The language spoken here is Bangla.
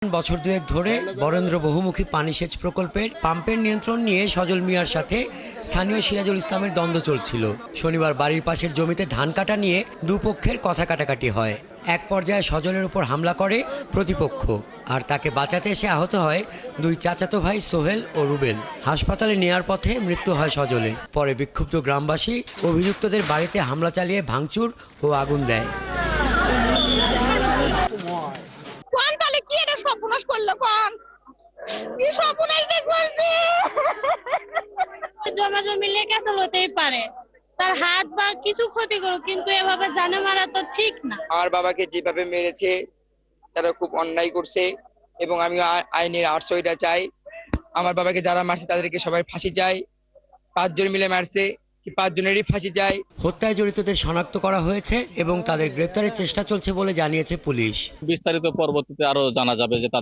বছর দুয়েক ধরে বরেন্দ্র বহুমুখী পানি সেচ প্রকল্পের পাম্পের নিয়ন্ত্রণ নিয়ে সজল মিয়ার সাথে স্থানীয় সিরাজুল ইসলামের দ্বন্দ্ব চলছিল। শনিবার বাড়ির পাশের জমিতে ধান কাটা নিয়ে দুপক্ষের কথা কাটাকাটি হয়। এক পর্যায়ে সজলের উপর হামলা করে প্রতিপক্ষ, আর তাকে বাঁচাতে এসে আহত হয় দুই চাচাতো ভাই সোহেল ও রুবেল। হাসপাতালে নেয়ার পথে মৃত্যু হয় সজলের। পরে বিক্ষুব্ধ গ্রামবাসী অভিযুক্তদের বাড়িতে হামলা চালিয়ে ভাঙচুর ও আগুন দেয়। জমাজমি লেখা হতেই পারে, তার হাত বা কিছু ক্ষতি করুক, কিন্তু এভাবে জানে মারা তো ঠিক না। আমার বাবাকে যেভাবে মেরেছে তারা খুব অন্যায় করছে এবং আমি আইনের আশ্রয়টা চাই। আমার বাবাকে যারা মারছে তাদেরকে সবাই ফাঁসি চাই। 5 জন মিলে মারছে, 5 জনেরই ফাঁসি চাই। হত্যায় জড়িতদের শনাক্ত করা হয়েছে এবং তাদের গ্রেপ্তারের চেষ্টা চলছে বলে জানিয়েছে পুলিশ। বিস্তারিত পরবর্তীতে আরো জানা যাবে যে